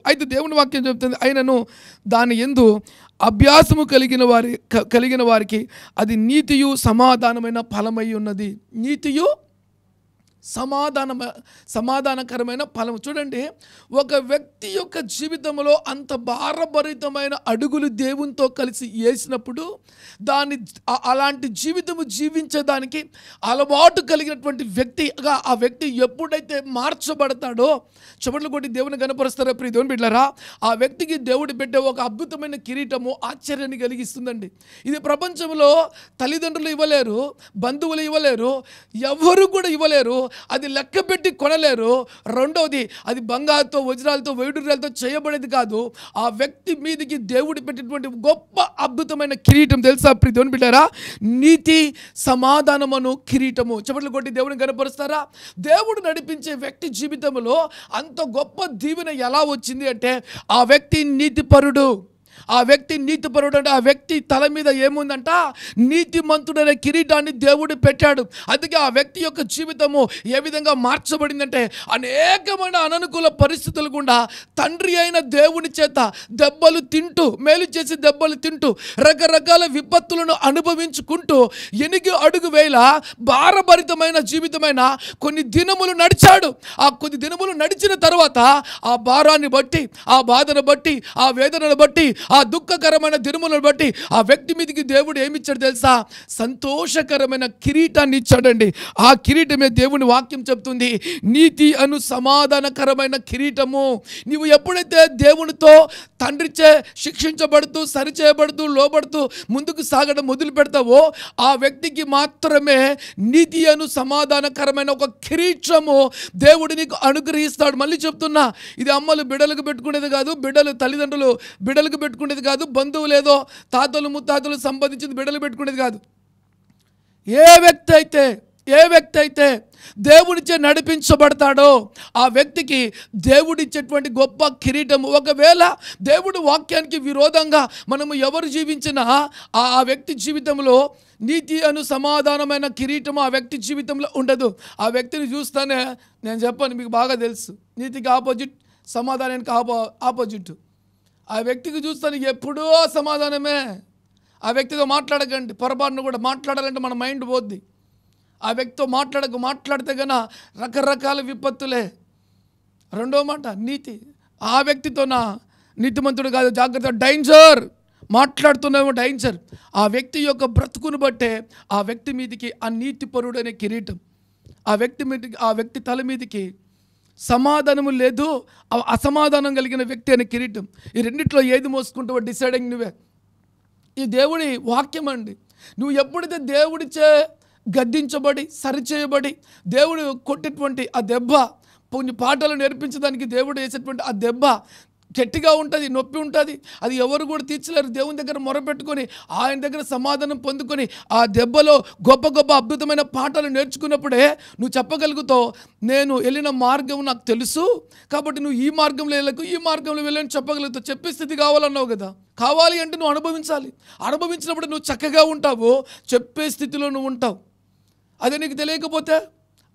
S2: అయితే దేవుని వాక్యం చెప్తుంది, ఆయనను దాని యందు అభ్యాసము కలిగిన వారికి అది నీతియు సమాధానమైన ఫలమై ఉన్నది. నీతియు సమాధానకరమైన ఫలం. చూడండి, ఒక వ్యక్తి యొక్క జీవితంలో అంత భారభరితమైన అడుగులు దేవునితో కలిసి వేసినప్పుడు అలాంటి జీవితము జీవించేదానికి అలవాటు కలిగినటువంటి వ్యక్తిగా ఆ వ్యక్తి ఎప్పుడైతే మార్చబడతాడో, చెమటలు కొట్టి దేవుని కనపరుస్తారో ప్రియ దేవుని బిడ్డలారా, ఆ వ్యక్తికి దేవుడు పెట్టే ఒక అద్భుతమైన కిరీటము ఆశ్చర్యాన్ని కలిగిస్తుందండి. ఇది ప్రపంచంలో తల్లిదండ్రులు ఇవ్వలేరు, బంధువులు ఇవ్వలేరు, ఎవరు కూడా ఇవ్వలేరు, అది లెక్క పెట్టి కొనలేరు. రెండవది, అది బంగారుతో, వజ్రాలతో, వైడూర్యాలతో చేయబడేది కాదు. ఆ వ్యక్తి మీదకి దేవుడు పెట్టేటువంటి గొప్ప అద్భుతమైన కిరీటం తెలుసా ప్రియ దేవుని బిడ్డలారా, నీతి సమాధానమును కిరీటము. చెమటలు కొట్టి దేవుని కనపరుస్తారా? దేవుడు నడిపించే వ్యక్తి జీవితంలో అంత గొప్ప దీవెన ఎలా వచ్చింది అంటే, ఆ వ్యక్తి నీతిపరుడు, ఆ వ్యక్తి నీతిపరుడు అంటే ఆ వ్యక్తి తల మీద ఏముందంట, నీతిమంతుడనే కిరీటాన్ని దేవుడు పెట్టాడు. అందుకే ఆ వ్యక్తి యొక్క జీవితము ఏ విధంగా మార్చబడిందంటే, అనేకమైన అననుకూల పరిస్థితులు గుండా తండ్రి అయిన దేవుని చేత దెబ్బలు తింటూ, మేలు చేసి దెబ్బలు తింటూ, రకరకాల విపత్తులను అనుభవించుకుంటూ 8 అడుగు వేల భారభరితమైన జీవితమైన కొన్ని దినములు నడిచాడు. ఆ కొద్ది దినములు నడిచిన తర్వాత ఆ భారాన్ని బట్టి, ఆ బాధను బట్టి, ఆ వేదనను బట్టి, ఆ దుఃఖకరమైన దినములను బట్టి ఆ వ్యక్తి మీదకి దేవుడు ఏమిచ్చాడు తెలుసా? సంతోషకరమైన కిరీటాన్ని ఇచ్చాడండి. ఆ కిరీటమే దేవుని వాక్యం చెప్తుంది, నీతి అను సమాధానకరమైన కిరీటము. నీవు ఎప్పుడైతే దేవునితో తండ్రిచే శిక్షించబడుతూ, సరిచేయబడుతూ, లోబడుతూ ముందుకు సాగడం మొదలు పెడతావో ఆ వ్యక్తికి మాత్రమే నీతి అను సమాధానకరమైన ఒక కిరీటము దేవుడు నీకు అనుగ్రహిస్తాడు. మళ్ళీ చెప్తున్నా, ఇది అమ్మలు బిడ్డలకు పెట్టుకునేది కాదు, బిడ్డలు తల్లిదండ్రులు బిడ్డలకు పెట్టుకునేది కాదు, బంధువులు ఏదో తాతలు ముత్తాతలు సంపాదించింది బిడ్డలు పెట్టుకునేది కాదు. ఏ వ్యక్తి అయితే దేవుడిచే నడిపించబడతాడో ఆ వ్యక్తికి దేవుడిచ్చేటువంటి గొప్ప కిరీటము. ఒకవేళ దేవుడి వాక్యానికి విరోధంగా మనము ఎవరు జీవించినా ఆ వ్యక్తి జీవితంలో నీతి అను సమాధానమైన కిరీటము ఆ వ్యక్తి జీవితంలో ఉండదు. ఆ వ్యక్తిని చూస్తానే నేను చెప్పాను, మీకు బాగా తెలుసు, నీతికి ఆపోజిట్, సమాధానానికి ఆపోజిట్. ఆ వ్యక్తికి చూస్తాను ఎప్పుడూ సమాధానమే. ఆ వ్యక్తితో మాట్లాడకండి, పొరపాటును కూడా మాట్లాడాలంటే మన మైండ్ పోద్ది. ఆ వ్యక్తితో మాట్లాడితే కన్నా రకరకాల విపత్తులే. రెండో మాట నీతి. ఆ వ్యక్తితోనా నీతిమంతుడు కాదు, జాగ్రత్త, డేంజర్. మాట్లాడుతున్నామో డేంజర్. ఆ వ్యక్తి యొక్క బ్రతుకును బట్టే ఆ వ్యక్తి మీదికి ఆ నీతిపరుడు అనే కిరీటం, ఆ వ్యక్తి తల మీదికి సమాధానము లేదు, అసమాధానం కలిగిన వ్యక్తి అనే కిరీటం. ఈ రెండిట్లో ఏది మోసుకుంటావో డిసైడింగ్ నువ్వే. ఈ దేవుడి వాక్యం అండి. నువ్వు ఎప్పుడైతే దేవుడిచే గద్దించబడి, సరిచేయబడి, దేవుడు కొట్టేటువంటి ఆ దెబ్బ, కొన్ని పాటలు నేర్పించడానికి దేవుడు వేసేటువంటి ఆ దెబ్బ గట్టిగా ఉంటుంది, నొప్పి ఉంటుంది, అది ఎవరు కూడా తీర్చలేరు. దేవుని దగ్గర మొరపెట్టుకొని ఆయన దగ్గర సమాధానం పొందుకొని ఆ దెబ్బలో గొప్ప గొప్ప అద్భుతమైన పాటలు నేర్చుకున్నప్పుడే నువ్వు చెప్పగలుగుతావు, నేను వెళ్ళిన మార్గం నాకు తెలుసు కాబట్టి నువ్వు ఈ మార్గంలో వెళ్ళకు, ఈ మార్గంలో వెళ్ళని చెప్పగలుగుతావు. చెప్పే స్థితి కావాలన్నావు కదా. కావాలి అంటే నువ్వు అనుభవించాలి. అనుభవించినప్పుడు నువ్వు చక్కగా ఉంటావు, చెప్పే స్థితిలో నువ్వు ఉంటావు. అదే నీకు తెలియకపోతే,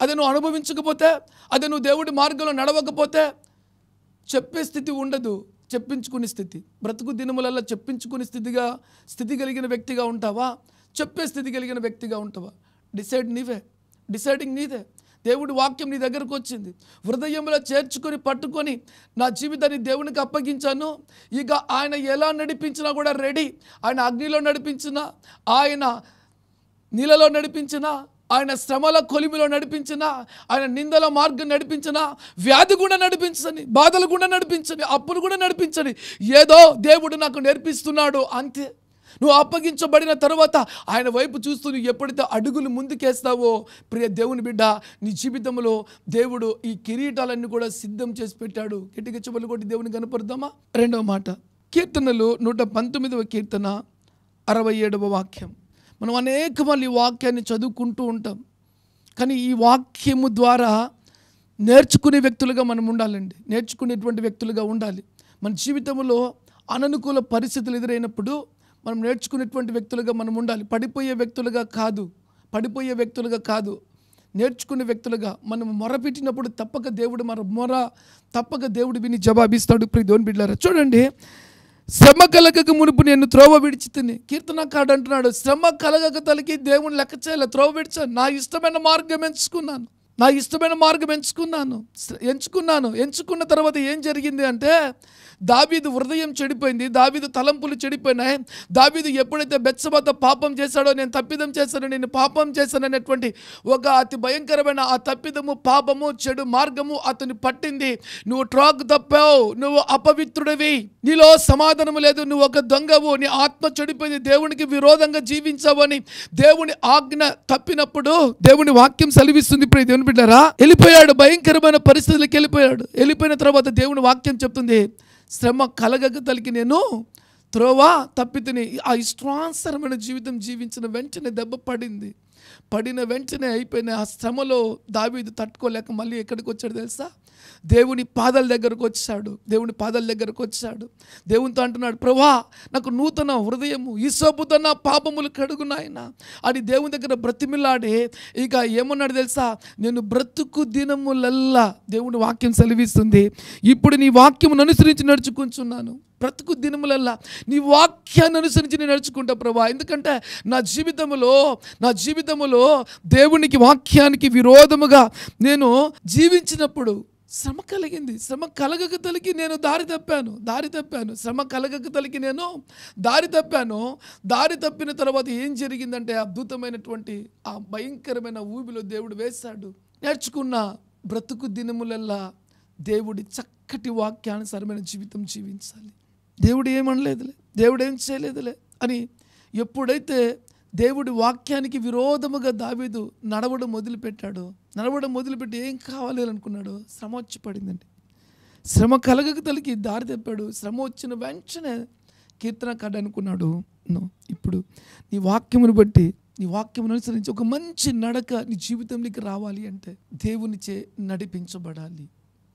S2: అదే నువ్వు అనుభవించకపోతే, అదే నువ్వు దేవుడి మార్గంలో నడవకపోతే చెప్పే స్థితి ఉండదు. చెప్పించుకునే స్థితి, బ్రతుకు దినములలో చెప్పించుకునే స్థితి కలిగిన వ్యక్తిగా ఉంటావా, చెప్పే స్థితి కలిగిన వ్యక్తిగా ఉంటావా? డిసైడింగ్ నీదే. దేవుడి వాక్యం నీ దగ్గరకు వచ్చింది, హృదయంలో చేర్చుకొని పట్టుకొని నా జీవితాన్ని దేవునికి అప్పగించాను. ఇక ఆయన ఎలా నడిపించినా కూడా రెడీ. ఆయన అగ్నిలో నడిపించినా, ఆయన నీళ్ళలో నడిపించినా, ఆయన శ్రమల కొలిమిలో నడిపించినా, ఆయన నిందల మార్గం నడిపించినా, వ్యాధి కూడా నడిపించని, బాధలు కూడా నడిపించని, అప్పులు కూడా నడిపించని, ఏదో దేవుడు నాకు నేర్పిస్తున్నాడు అంతే. నువ్వు అప్పగించబడిన తర్వాత ఆయన వైపు చూస్తూ నువ్వు ఎప్పుడైతే అడుగులు ముందుకేస్తావో ప్రియ దేవుని బిడ్డ, నీ జీవితంలో దేవుడు ఈ కిరీటాలన్నీ కూడా సిద్ధం చేసి పెట్టాడు. గట్టిగా చెప్పులు కొట్టి దేవుని కనపడదామా? రెండవ మాట, కీర్తనలు 119వ కీర్తన 67వ వాక్యం. మనం అనేక మంది ఈ వాక్యాన్ని చదువుకుంటూ ఉంటాం, కానీ ఈ వాక్యము ద్వారా నేర్చుకునే వ్యక్తులుగా మనం ఉండాలండి. నేర్చుకునేటువంటి వ్యక్తులుగా ఉండాలి. మన జీవితంలో అననుకూల పరిస్థితులు ఎదురైనప్పుడు మనం నేర్చుకునేటువంటి వ్యక్తులుగా మనం ఉండాలి. పడిపోయే వ్యక్తులుగా కాదు, నేర్చుకునే వ్యక్తులుగా మనం మొరపెట్టినప్పుడు తప్పక దేవుడు విని జవాబిస్తాడు. ప్రియ దేవుని బిడ్డలారా, చూడండి, శ్రమ కలగక మునుపు నేను త్రోవ విడిచి తిని, కీర్తనకారుడు అంటున్నాడు, శ్రమ కలగక తలకి దేవుని లెక్క చేయాలి, త్రోవ విడిచాను, నా ఇష్టమైన మార్గం ఎంచుకున్న తర్వాత ఏం జరిగింది అంటే, దావీదు హృదయం చెడిపోయింది, దావీదు తలంపులు చెడిపోయినాయి. దావీదు ఎప్పుడైతే బెత్షెబతో పాపం చేశాడో, నేను తప్పిదం చేశాను, నేను పాపం చేశాను అనేటువంటి ఒక అతి భయంకరమైన ఆ తప్పిదము, పాపము, చెడు మార్గము అతని పట్టింది. నువ్వు ట్రాక్ తప్పావు, నువ్వు అపవిత్రుడివి, నీలో సమాధానము లేదు, నువ్వు ఒక దొంగవు, నీ ఆత్మ చెడిపోయింది, దేవునికి విరోధంగా జీవించావు అని దేవుని ఆజ్ఞ తప్పినప్పుడు దేవుని వాక్యం సెలవిస్తుంది. ప్రియ దేవుని బిడ్డలారా, వెళ్ళిపోయాడు, భయంకరమైన పరిస్థితులకు వెళ్ళిపోయిన తర్వాత దేవుని వాక్యం చెప్తుంది, శ్రమ కలగక తలకి నేను త్రోవ తప్పితిని. ఆ ఇష్టానుసారమైన జీవితం జీవించిన వెంటనే దెబ్బ పడింది. పడిన వెంటనే అయిపోయిన ఆ శ్రమలో దావీదు తట్టుకోలేక మళ్ళీ ఎక్కడికి వచ్చాడు తెలుసా? దేవుని పాదాల దగ్గరకు వచ్చాడు. దేవుని పాదాల దగ్గరకు వచ్చాడు. దేవునితో అంటున్నాడు, ప్రభువా నాకు నూతన హృదయము, ఈసోపుతో నా పాపములు కడుగు నాయనా అని దేవుని దగ్గర బ్రతిమిలాడే ఇక ఏమన్నాడు తెలుసా? నేను బ్రతుకు దినములల్లా, దేవుని వాక్యం సెలవిస్తుంది, ఇప్పుడు నీ వాక్యమును అనుసరించి నడుచుకుంటున్నాను. బ్రతుకు దినములల్లా నీ వాక్యాన్ని అనుసరించి నేను నడుచుకుంటా ప్రభువా. ఎందుకంటే నా జీవితంలో దేవునికి వాక్యానికి విరోధముగా నేను జీవించినప్పుడు శ్రమ కలిగింది. శ్రమ కలగక తలికి నేను దారి తప్పాను. శ్రమ కలగక తలికి నేను దారి తప్పిన తర్వాత ఏం జరిగిందంటే అద్భుతమైనటువంటి ఆ భయంకరమైన ఊబిలో దేవుడు వేశాడు. నేర్చుకున్న బ్రతుకు దినములల్లా దేవుడి చక్కటి వాక్యానుసారమైన జీవితం జీవించాలి. దేవుడు ఏమనలేదులే, దేవుడు ఏం చేయలేదులే అని ఎప్పుడైతే దేవుడి వాక్యానికి విరోధముగా దావీదు నడవడం మొదలుపెట్టి ఏం కావాలి అనుకున్నాడు? శ్రమ వచ్చి పడిందండి. శ్రమ కలగక తలికి దారి తప్పాడు. శ్రమ వచ్చిన వెంటనే కీర్తనకారుడు అనుకున్నాడు, ఇప్పుడు నీ వాక్యమును బట్టి, నీ వాక్యమును అనుసరించి ఒక మంచి నడక నీ జీవితంలోకి రావాలి అంటే దేవునిచే నడిపించబడాలి.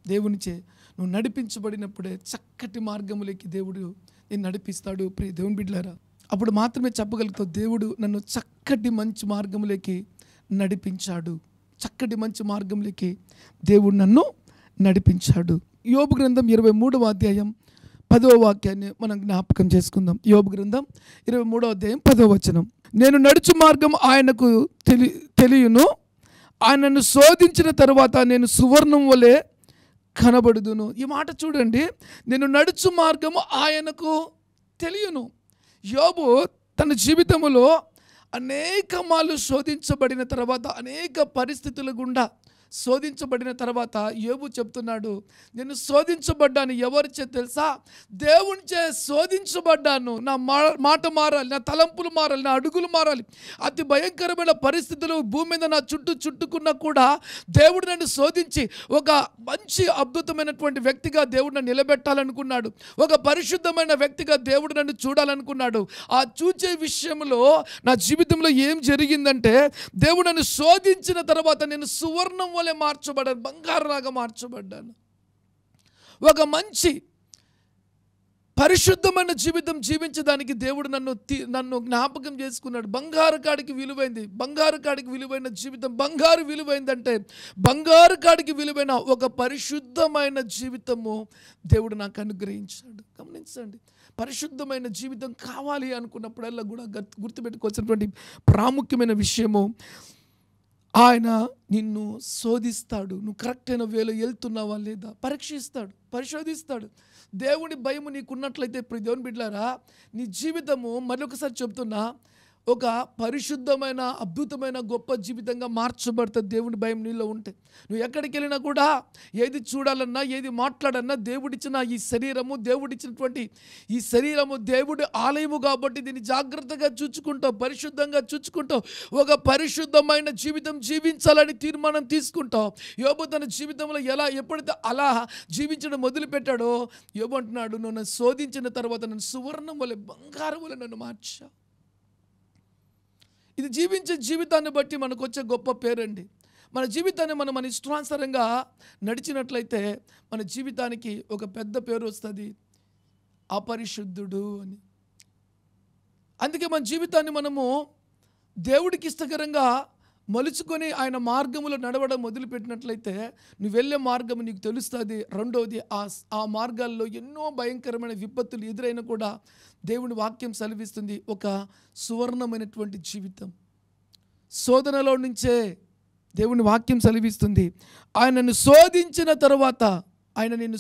S2: దేవునిచే నువ్వు నడిపించబడినప్పుడే చక్కటి మార్గములకి దేవుడు నేను నడిపిస్తాడు. ప్రియ దేవుని బిడ్డలారా, అప్పుడు మాత్రమే చెప్పగలుగుతావు, దేవుడు నన్ను చక్కటి మంచి మార్గంలోకి నడిపించాడు. చక్కటి మంచి మార్గంలోకి దేవుడు నన్ను నడిపించాడు. యోబు గ్రంథం 23వ అధ్యాయం 10వ వాక్యాన్ని మనం జ్ఞాపకం చేసుకుందాం. యోబు గ్రంథం 23వ అధ్యాయం 10వ వచనం, నేను నడుచు మార్గం ఆయనకు తెలియను, ఆయన నన్ను శోధించిన తరువాత నేను సువర్ణం వలె కనబడుదును. ఈ మాట చూడండి, నేను నడుచు మార్గము ఆయనకు తెలియను. యోబు తన జీవితంలో అనేక మార్లు శోధించబడిన తర్వాత, అనేక పరిస్థితుల గుండా శోధించబడిన తర్వాత యోబు చెప్తున్నాడు, నేను శోధించబడ్డాను. ఎవరిచే తెలుసా? దేవునిచే శోధించబడ్డాను. నా మాట మారాలి, నా తలంపులు మారాలి, నా అడుగులు మారాలి. అతి భయంకరమైన పరిస్థితులు భూమి మీద నా చుట్టుకున్నా కూడా దేవుడు నన్ను శోధించి ఒక మంచి అద్భుతమైనటువంటి వ్యక్తిగా దేవుడు నన్ను నిలబెట్టాలనుకున్నాడు. ఒక పరిశుద్ధమైన వ్యక్తిగా దేవుడు నన్ను చూడాలనుకున్నాడు. ఆ చూచే విషయంలో నా జీవితంలో ఏం జరిగిందంటే, దేవుడు నన్ను శోధించిన తర్వాత నేను సువర్ణం మార్చబడ్డాను, బంగారులాగా మార్చబడ్డాను. ఒక మంచి పరిశుద్ధమైన జీవితం జీవించడానికి దేవుడు నన్ను జ్ఞాపకం చేసుకున్నాడు. బంగారు కాడికి విలువైన జీవితం, బంగారు విలువైందంటే బంగారు కాడికి విలువైన ఒక పరిశుద్ధమైన జీవితము దేవుడు నాకు అనుగ్రహించాడు. గమనించండి, పరిశుద్ధమైన జీవితం కావాలి అనుకున్నప్పుడల్లా కూడా గుర్తుపెట్టుకోవాల్సినటువంటి ప్రాముఖ్యమైన విషయము, ఆయన నిన్ను శోధిస్తాడు. నువ్వు కరెక్ట్ అయిన వేలో వెళ్తున్నావా లేదా పరీక్షిస్తాడు, పరిశోధిస్తాడు. దేవుని భయము నీకున్నట్లయితే ప్రియ దేవుని బిడ్డలారా, నీ జీవితము మరొకసారి చెప్తున్నా, ఒక పరిశుద్ధమైన అద్భుతమైన గొప్ప జీవితంగా మార్చబడుతుంది దేవుని భయం నీలో ఉంటే. నువ్వు ఎక్కడికి వెళ్ళినా కూడా ఏది చూడాలన్నా, ఏది మాట్లాడన్నా, దేవుడిచ్చిన ఈ శరీరము, దేవుడిచ్చినటువంటి ఈ శరీరము దేవుడి ఆలయము కాబట్టి దీన్ని జాగ్రత్తగా చూచుకుంటావు, పరిశుద్ధంగా చూచుకుంటావు. ఒక పరిశుద్ధమైన జీవితం జీవించాలని తీర్మానం తీసుకుంటావు. యోబు తన జీవితంలో ఎప్పుడైతే అలా జీవించడం మొదలుపెట్టాడో, యోబు అంటున్నాడు, నువ్వు నన్ను శోధించిన తర్వాత నన్ను సువర్ణం వలె, బంగారం వలె నన్ను మార్చావు. ఇది జీవించే జీవితాన్ని బట్టి మనకు వచ్చే గొప్ప పేరండి. మన జీవితాన్ని మన ఇష్టానుసారంగా నడిచినట్లయితే మన జీవితానికి ఒక పెద్ద పేరు వస్తుంది, అపరిశుద్ధుడు అని. అందుకే మన జీవితాన్ని మనము దేవుడికి ఇష్టకరంగా మలుచుకొని ఆయన మార్గములో నడవడం మొదలుపెట్టినట్లయితే నువ్వు వెళ్ళే మార్గం నీకు తెలుస్తుంది. రెండవది, ఆ మార్గాల్లో ఎన్నో భయంకరమైన విపత్తులు ఎదురైనా కూడా దేవుని వాక్యం సెలవిస్తుంది, ఒక సువర్ణమైనటువంటి జీవితం. శోధనలో నుంచే దేవుని వాక్యం సెలవిస్తుంది, ఆయన నిన్ను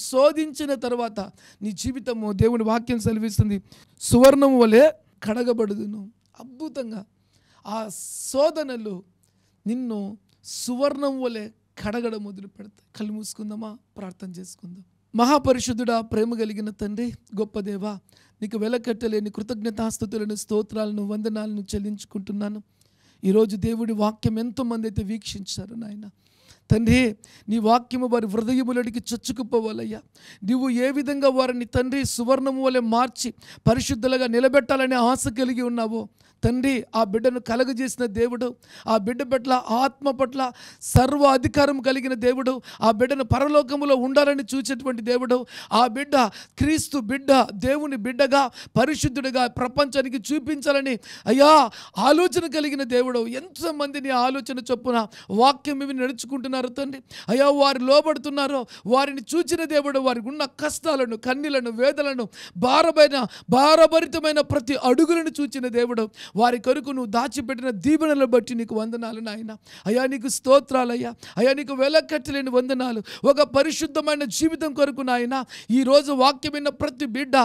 S2: శోధించిన తర్వాత నీ జీవితము, దేవుని వాక్యం సెలవిస్తుంది, సువర్ణము వలె కడగబడుదును. అద్భుతంగా ఆ శోధనలు నిన్ను సువర్ణం వలె కడగడం మొదలు పెడతాయి. కళ్ళు మూసుకుందామా, ప్రార్థన చేసుకుందాం. మహాపరిశుద్ధుడా, ప్రేమ కలిగిన తండ్రి, గొప్ప దేవా, నీకు వెలకట్టలేని కృతజ్ఞతాస్తుతులను, స్తోత్రాలను, వందనాలను చెల్లించుకుంటున్నాను. ఈరోజు దేవుడి వాక్యం ఎంతోమంది అయితే వీక్షించారు నాయన. తండ్రి, నీ వాక్యము వారి హృదయములడికి చొచ్చుకుపోవాలయ్యా. నీవు ఏ విధంగా వారిని తండ్రి సువర్ణము వలె మార్చి పరిశుద్ధులుగా నిలబెట్టాలనే ఆశ కలిగి ఉన్నావో తండ్రి ఆ బిడ్డను కలగజేసిన దేవుడు, ఆ బిడ్డ పట్ల ఆత్మ పట్ల సర్వ అధికారం కలిగిన దేవుడు, ఆ బిడ్డను పరలోకములో ఉండాలని చూసేటువంటి దేవుడు, ఆ బిడ్డ క్రీస్తు బిడ్డ, దేవుని బిడ్డగా పరిశుద్ధుడిగా ప్రపంచానికి చూపించాలని అయ్యా ఆలోచన కలిగిన దేవుడు. ఎంతమందిని ఆలోచన చొప్పున వాక్యం ఇవి నడుచుకుంటున్నారు తండ్రి. అయ్యా వారు లోబడుతున్నారో వారిని చూచిన దేవుడు, వారికి ఉన్న కష్టాలను, కన్నీలను, వేదలను, భారభరితమైన ప్రతి అడుగులను చూచిన దేవుడు. వారి కొరకు నువ్వు దాచిపెట్టిన దీవెనలను బట్టి నీకు వందనాలు నాయన. అయ్యా నీకు స్తోత్రాలయ్యా. అయ్యా నీకు వెలకట్టలేని వందనాలు. ఒక పరిశుద్ధమైన జీవితం కొరకు నాయన ఈరోజు వాక్యం విన్న ప్రతి బిడ్డ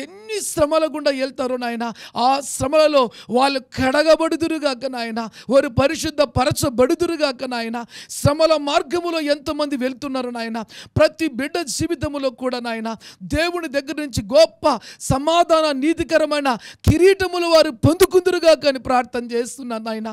S2: ఎన్ని శ్రమల గుండా వెళ్తారో నాయన, ఆ శ్రమలలో వాళ్ళు కడగబడుదురుగాక నాయన, వారు పరిశుద్ధ పరచబడుదురుగాక నాయన. శ్రమల మార్గములో ఎంతమంది వెళ్తున్నారు నాయన, ప్రతి బిడ్డ జీవితంలో కూడా నాయన దేవుని దగ్గర నుంచి గొప్ప సమాధాన నీతికరమైన కిరీటములు వారు పొందుకుందురుగాక అని ప్రార్థన చేస్తున్నాను నాయన.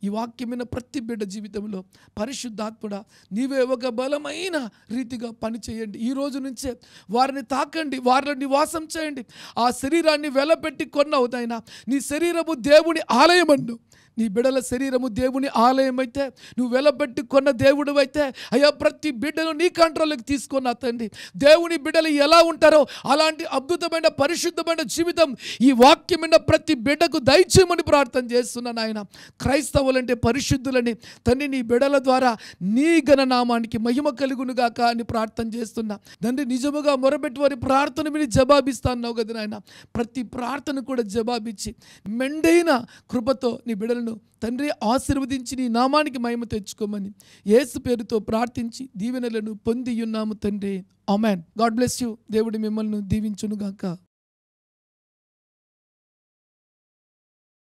S2: ఈ వాక్యమైన ప్రతి బిడ్డ జీవితంలో పరిశుద్ధాత్ముడా నీవే ఒక బలమైన రీతిగా పనిచేయండి. ఈ రోజు నుంచే వారిని తాకండి, వారిలో నివాసం చేయండి. ఆ శరీరాన్ని వెలపెట్టి కొన్నావు నాయన. నీ శరీరము దేవుని ఆలయమండు. నీ బిడ్డల శరీరము దేవుని ఆలయం అయితే, నువ్వు వెలబెట్టి కొన్న దేవుడు అయితే అయ్యా ప్రతి బిడ్డను నీ కంట్రోల్లోకి తీసుకున్న తండ్రి. దేవుని బిడ్డలు ఎలా ఉంటారో అలాంటి అద్భుతమైన పరిశుద్ధమైన జీవితం ఈ వాక్యమైన ప్రతి బిడ్డకు దయచేయమని ప్రార్థన చేస్తున్నాను ఆయన. క్రైస్తవులంటే పరిశుద్ధులని తండ్రి నీ బిడ్డల ద్వారా నీ ఘననామానికి మహిమ కలుగునుగాక అని ప్రార్థన చేస్తున్నా తండ్రి. నిజముగా మొరబెట్టి వారి ప్రార్థన మీరు జవాబిస్తాన్నావు కదా నాయన. ప్రతి ప్రార్థన కూడా జవాబిచ్చి మెండైన కృపతో నీ బిడ్డలను తండ్రి ఆశీర్వదించి నీ నామానికి మహిమ తెచ్చుకోమని యేసు పేరుతో ప్రార్థించి దీవెనలను పొంది ఉన్నాము తండ్రి. ఆమేన్. God bless you. దేవుడు మిమ్మల్ని దీవించునుగాక.